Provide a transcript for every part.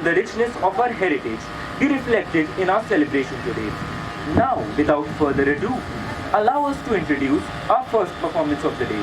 the richness of our heritage be reflected in our celebration today. Now, without further ado, allow us to introduce our first performance of the day.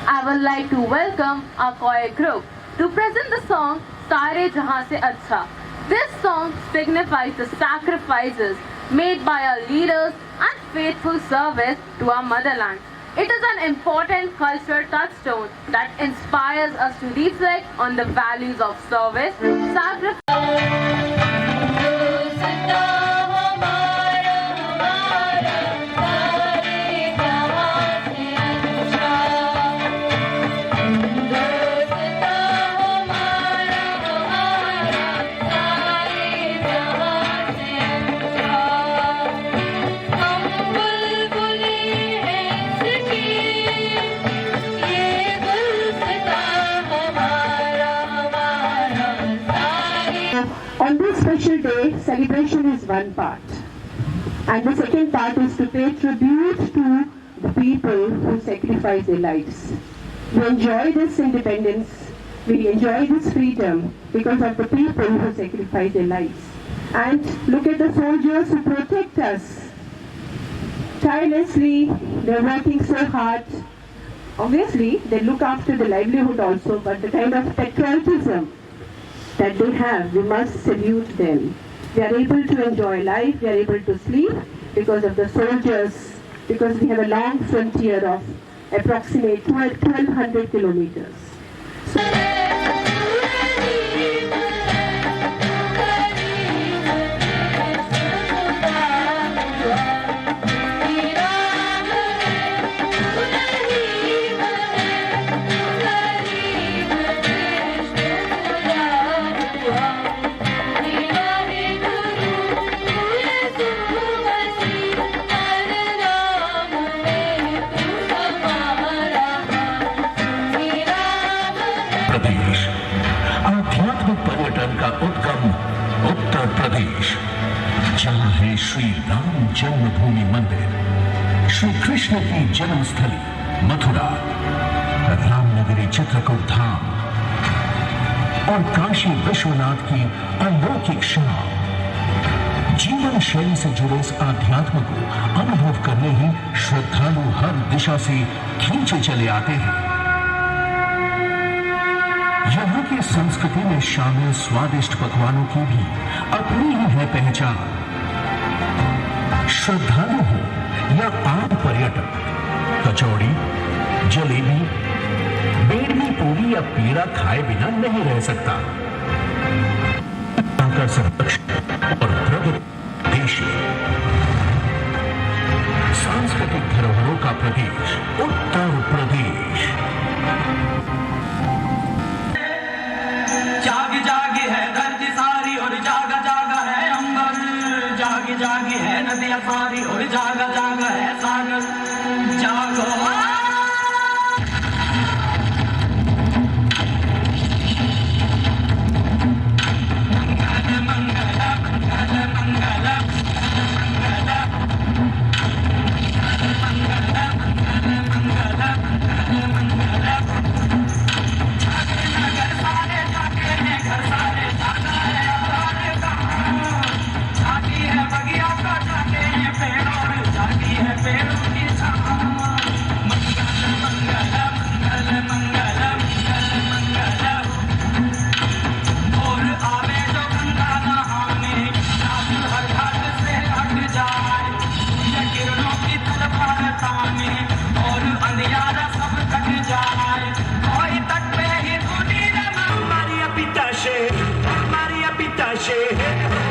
I would like to welcome our choir group to present the song Sare Jahan Se Acha. This song signifies the sacrifices made by our leaders and faithful service to our motherland. It is an important cultural touchstone that inspires us to reflect on the values of service, sacrifice. On this special day, celebration is one part. And the second part is to pay tribute to the people who sacrifice their lives. We enjoy this independence, we enjoy this freedom because of the people who sacrifice their lives. And look at the soldiers who protect us. Tirelessly, they're working so hard. Obviously, they look after the livelihood also, but the kind of patriotism that they have, we must salute them. We are able to enjoy life, we are able to sleep because of the soldiers, because we have a long frontier of approximately 1200 kilometers. प्रदेश आध्यात्मिक पर्यटन का उद्गम उत्तर प्रदेश, जहाँ है श्री राम जन्मभूमि मंदिर, श्री कृष्ण की जन्मस्थली मथुरा, रामनगरी चित्रकूट धाम और काशी विश्वनाथ की अलौकिक शाम। जीवन शैली से जुड़े इस आध्यात्म को अनुभव करने ही श्रद्धालु हर दिशा से खींचे चले आते हैं। यहाँ की संस्कृति में शामिल स्वादिष्ट पकवानों की भी अपनी ही है पहचान। श्रद्धालु हो या आम पर्यटक, कचौड़ी, जलेबी, बेड़मी पूरी या पीड़ा खाए बिना नहीं रह सकता। का संरक्षण और प्रगति देश, सांस्कृतिक धरोहरों का प्रदेश उत्तर प्रदेश। जाग जाग है धरती सारी और जागा जागा है अंबर, जाग जाग है नदियां सारी और जागा जागा है सागर। जागो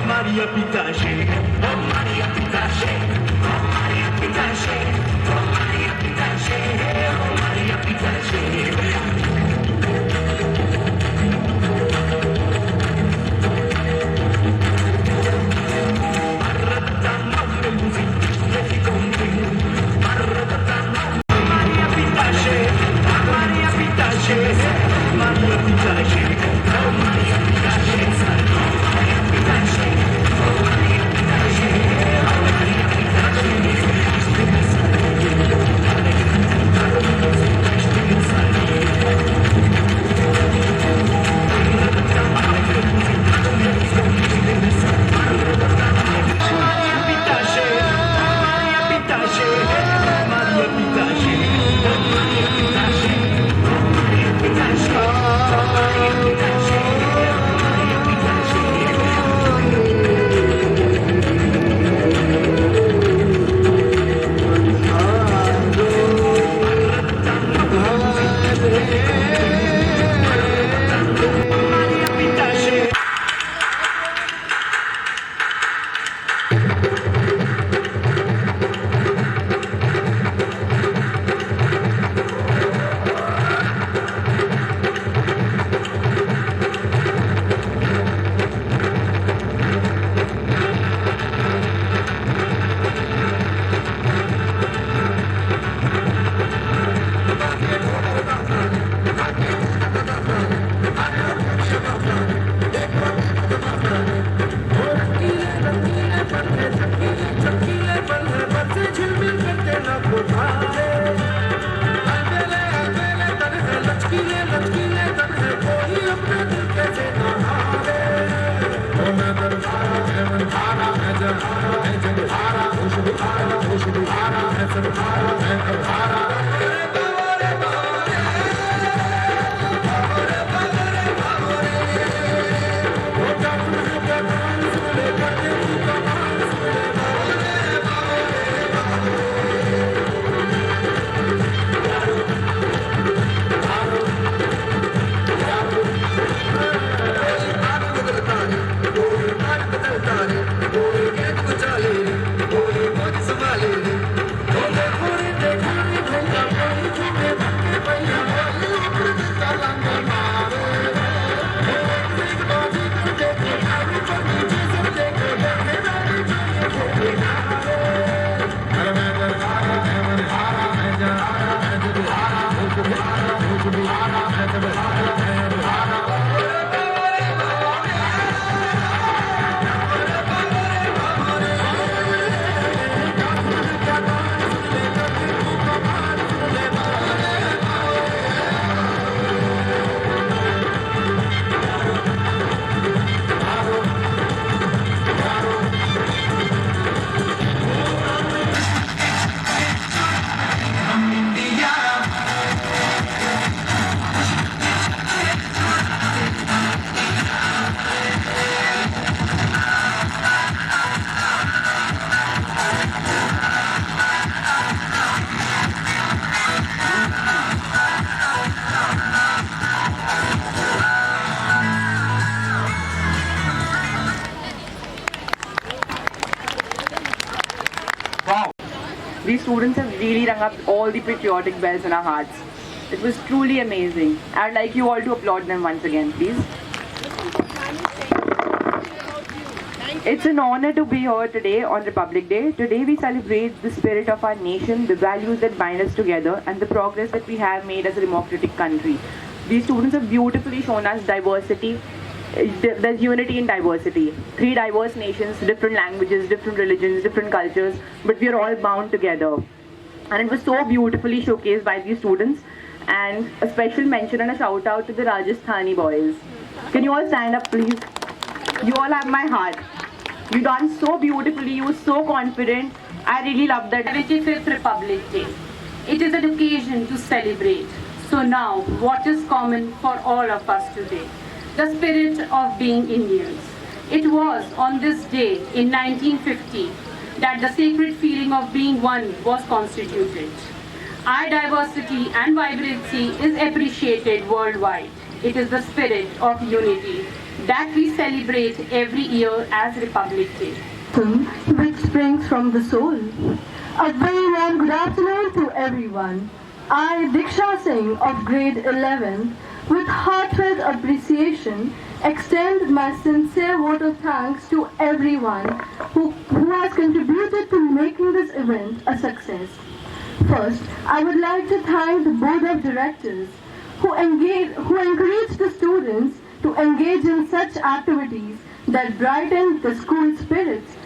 Maria Pitache, oh Maria Pitache, oh Maria Pitache, oh Maria Pitache, oh Maria Pitache. We students have really rung up all the patriotic bells in our hearts. It was truly amazing. I'd like you all to applaud them once again, please. It's an honor to be here today on Republic Day. Today we celebrate the spirit of our nation, the values that bind us together, and the progress that we have made as a democratic country. These students have beautifully shown us diversity. There's unity in diversity. 3 diverse nations, different languages, different religions, different cultures, but we are all bound together. And it was so beautifully showcased by these students. And a special mention and a shout out to the Rajasthani boys. Can you all stand up, please? You all have my heart. You done so beautifully, you were so confident. I really love that. 75th Republic Day. It is an occasion to celebrate. So now, what is common for all of us today? The spirit of being Indians. It was on this day in 1950 that the sacred feeling of being one was constituted. Our diversity and vibrancy is appreciated worldwide. It is the spirit of unity that we celebrate every year as Republic Day. Which springs from the soul. A very warm good afternoon to everyone. I, Diksha Singh of grade 11, with heartfelt appreciation, extend my sincere vote of thanks to everyone who has contributed to making this event a success. First, I would like to thank the Board of Directors who encouraged the students to engage in such activities that brighten the school spirits.